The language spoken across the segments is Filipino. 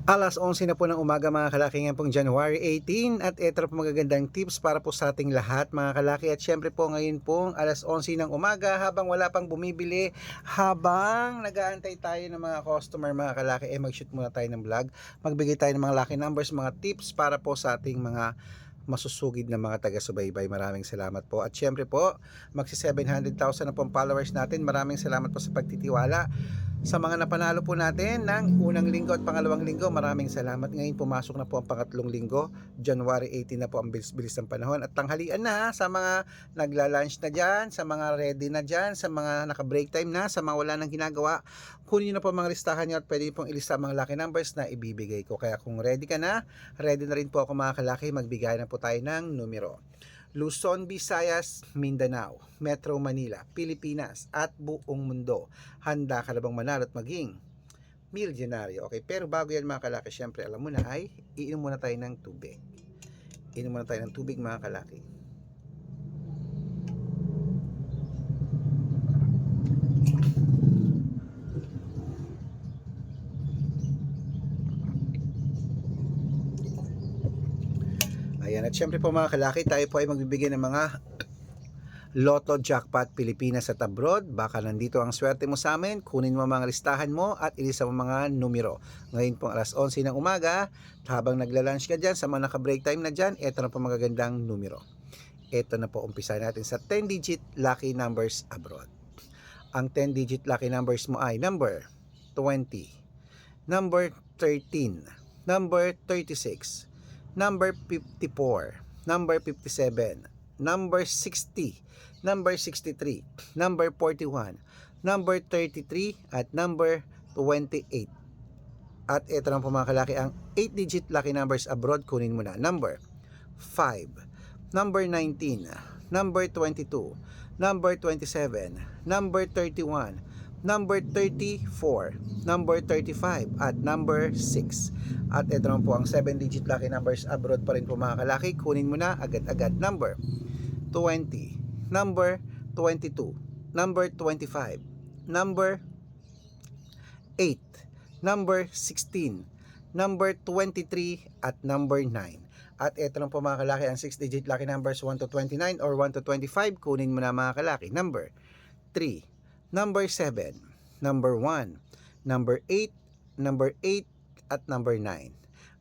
Alas 11 na po ng umaga mga kalaki, ngayon pong January 18 at ito po magagandang tips para po sa ating lahat mga kalaki. At syempre po ngayon pong alas 11 ng umaga, habang wala pang bumibili, habang nag-aantay tayo ng mga customer mga kalaki, mag-shoot muna tayo ng vlog, magbigay tayo ng mga lucky numbers, mga tips para po sa ating mga masusugid na mga taga-subaybay. Maraming salamat po. At syempre po, magsi 700,000 na pong followers natin. Maraming salamat po sa pagtitiwala. Sa mga napanalo po natin ng unang linggo at pangalawang linggo, maraming salamat. Ngayon pumasok na po ang pangatlong linggo, January 18 na po, ang bilis-bilis ng panahon. At tanghalian na sa mga nagla-lunch na dyan, sa mga ready na dyan, sa mga naka-break time na, sa mga wala nang ginagawa, kunin nyo na po mga listahan nyo at pwede pong ilista mga lucky numbers na ibibigay ko. Kaya kung ready ka na, ready na rin po ako mga kalaki, magbigay na po tayo ng numero. Luzon, Visayas, Mindanao, Metro Manila, Pilipinas at buong mundo. Handa ka na bang manalo at maging milyonaryo? Okay, pero bago yan mga kalaki, syempre alam mo na ay iinom muna tayo ng tubig. Inom muna tayo ng tubig mga kalaki. Ayan, at syempre po mga kalaki, tayo po ay magbibigay ng mga Lotto Jackpot Pilipinas at abroad. Baka nandito ang swerte mo sa amin. Kunin mo mga listahan mo at ilista mo mga numero. Ngayon pong alas 11 ng umaga, habang nagla-lunch ka dyan, sa mga naka-break time na dyan, ito na po magagandang numero. Ito na po, umpisa natin sa 10-digit lucky numbers abroad. Ang 10-digit lucky numbers mo ay number 20, number 13, number 36, number 54, number 57, number 60, number 63, number 41, number 33, at number 28. At ito lang po mga kalaki, ang 8-digit lucky numbers abroad, kunin mo na. Number 5, number 19, number 22, number 27, number 31, number 34, number 35, at number 6. At ito naman po ang 7-digit lucky numbers abroad pa rin po mga kalaki, kunin mo na agad-agad. Number 20, number 22, number 25, number 8, number 16, number 23, at number 9. At ito lang po mga kalaki, ang 6-digit lucky numbers 1 to 29 or 1 to 25, kunin mo na mga kalaki. Number 3, number 7, number 1, number 8, number 8, at number 9.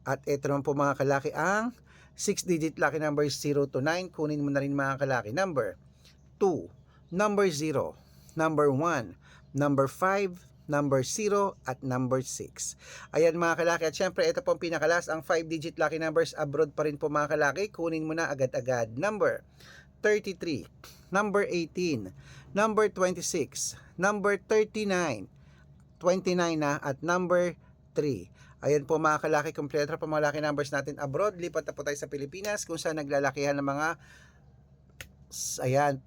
At ito naman po mga kalaki, ang 6-digit lucky numbers 0 to 9, kunin mo na rin mga kalaki. Number 2, number 0, number 1, number 5, number 0, at number 6. Ayan mga kalaki, at syempre ito po ang pinakalas, ang 5-digit lucky numbers abroad pa rin po mga kalaki, kunin mo na agad-agad. Number 33, number 18, number 26, number 39, 29 na, at number 3. Ayan po mga kalaki, kompleto po mga lucky numbers natin abroad. Lipat na po tayo sa Pilipinas kung saan naglalakihan ng mga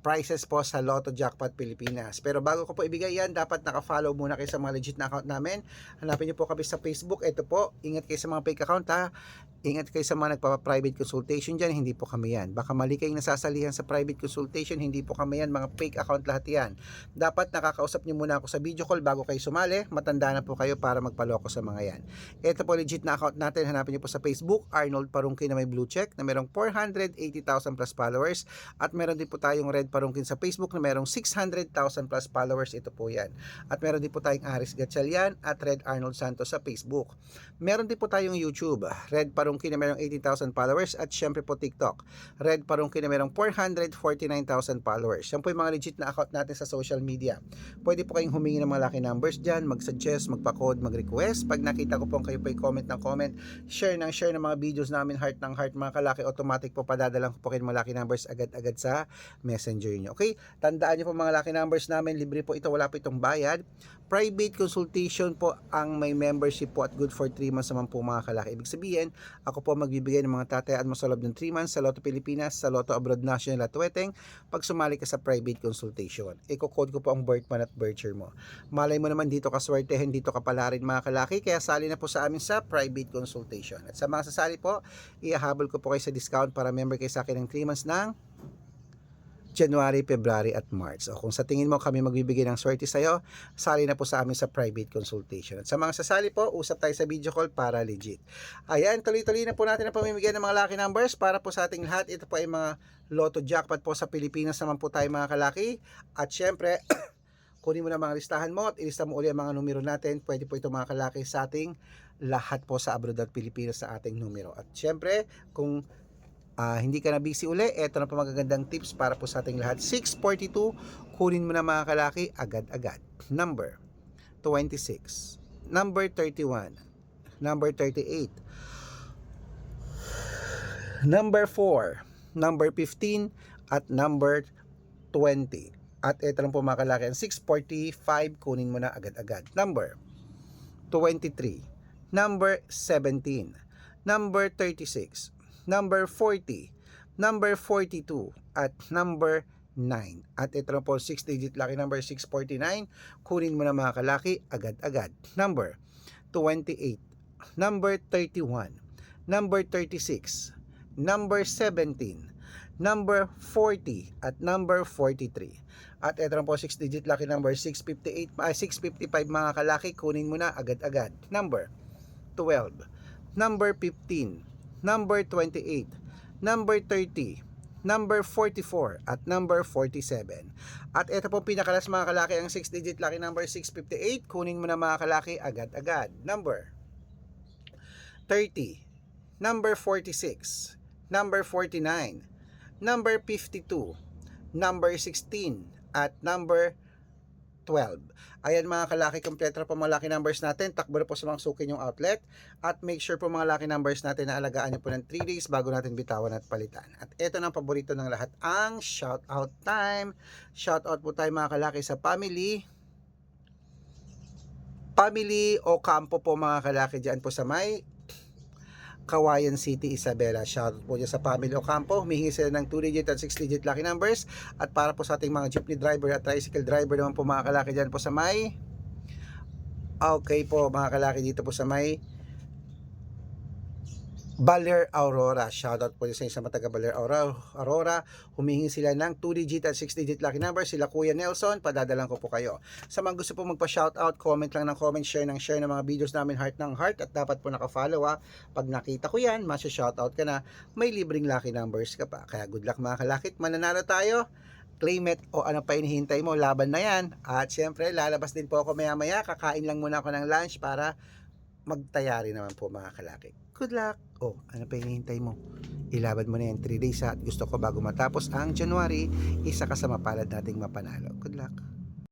prizes po sa Lotto Jackpot Pilipinas. Pero bago ko po ibigay yan, dapat naka-follow muna kayo sa mga legit na account namin. Hanapin niyo po kami sa Facebook. Ito po, ingat kayo sa mga fake account ha. Ingat kayo sa mga nagpapa-private consultation dyan, hindi po kami yan. Baka mali kayong nasasalihan sa private consultation, hindi po kami yan, mga fake account lahat yan. Dapat nakakausap niyo muna ako sa video call bago kayo sumali. Matanda na po kayo para magpaloko sa mga yan. Ito po legit na account natin, hanapin niyo po sa Facebook, Arnold Parungkin na may blue check na merong 480,000 plus followers, at meron din po tayong Red Parungkin sa Facebook na merong 600,000 plus followers. Ito po yan. At meron din po tayong Aris Gatchalian at Red Arnold Santos sa Facebook. Meron din po tayong YouTube, Red Parungkin na merong 18,000 followers, at syempre po TikTok, Red Parungkin na merong 449,000 followers. Yan po yung mga legit na account natin sa social media. Pwede po kayong humingi ng mga lucky numbers dyan, mag-suggest, magpa-code, mag-request. Pag nakita ko po kayo po comment ng comment, share ng mga videos namin, heart ng heart mga kalaki, automatic po padadalang ko po kayo mga lucky numbers agad-agad sa messenger nyo. Okay? Tandaan nyo po mga lucky numbers namin, libre po ito, wala po itong bayad. Private consultation po ang may membership po at good for 3 months naman po mga kalaki. Ibig sabihin, ako po magbibigay ng mga tatayaan mo sa loob ng 3 months sa Lotto Pilipinas, sa Lotto Abroad National at Weteng pag sumali ka sa private consultation. Iko-code ko po ang birth month at birth year mo. Malay mo naman dito ka swertehin, dito ka pala rin mga kalaki, kaya sali na po sa amin sa private consultation. At sa mga sasali po, ihahabol ko po kayo sa discount para member kayo sa akin ng 3 months ng January, February at March. O kung sa tingin mo kami magbibigay ng swerte sa'yo, sali na po sa amin sa private consultation. At sa mga sasali po, usap tayo sa video call para legit. Ayan, tuloy-tuloy na po natin ang pamimigay ng mga lucky numbers para po sa ating lahat. Ito po ay mga Lotto Jackpot po sa Pilipinas naman po tayo mga kalaki. At syempre, kunin mo na mga listahan mo at ilista mo uli ang mga numero natin. Pwede po ito mga kalaki sa ating lahat po sa abroad at Pilipinas sa ating numero. At syempre, kung hindi ka na busy uli, eto na po magagandang tips para po sa ating lahat. 642, kunin mo na mga kalaki agad-agad. Number 26, number 31, number 38, number 4, number 15, at number 20. At eto na po mga kalaki, ang 645, kunin mo na agad-agad. Number 23, number 17, number 36, number 40, number 42, at number 9. At ito na po 6-digit lucky number 649. Kunin mo na mga kalaki agad-agad. Number 28, number 31, number 36, number 17, number 40, at number 43. At ito na po 6-digit lucky number 655 mga kalaki. Kunin mo na agad-agad. Number 12, number 15, number 28, number 30, number 44, at number 47. At ito po pinakalas mga kalaki, ang 6-digit lucky number 658. Kunin mo na mga kalaki agad-agad. Number 30, number 46, number 49, number 52, number 16, at number 12. Ayan mga kalaki, kompleto na po mga lucky numbers natin. Takbo na po sa mga suki yung outlet. At make sure po mga lucky numbers natin na alagaan nyo po ng 3 days bago natin bitawan at palitan. At ito na ang paborito ng lahat, ang shout out time. Shout out po tayo mga kalaki sa family Ocampo po mga kalaki dyan po sa may Kawayan City, Isabela. Shoutout po dyan sa family Ocampo. Humihingi sila ng 2-digit at 6-digit lucky numbers. At para po sa ating mga jeepney driver at tricycle driver naman po mga kalaki dyan po sa may mga kalaki dito po sa may Baler Aurora. Shoutout po sa isang mataga Baler Aurora. Humihingi sila ng 2-digit at 6-digit lucky number. Sila Kuya Nelson, padadalan ko po kayo. Sa mga gusto po magpa-shoutout, comment lang ng comment, share ng mga videos namin, heart ng heart. At dapat po naka-follow ha. Pag nakita ko yan, masya-shoutout ka na, may libreng lucky numbers ka pa. Kaya good luck mga kalakit, mananalo tayo. Claim it o ano pa hinihintay mo, laban na yan. At syempre, lalabas din po ako maya-maya. Kakain lang muna ako ng lunch para magtayari naman po mga kalaki. Good luck! Oh, ano pa hinihintay mo? Ilaban mo na yan 3 days ha. At gusto ko bago matapos ang January, isa ka sa mapalad nating mapanalo. Good luck!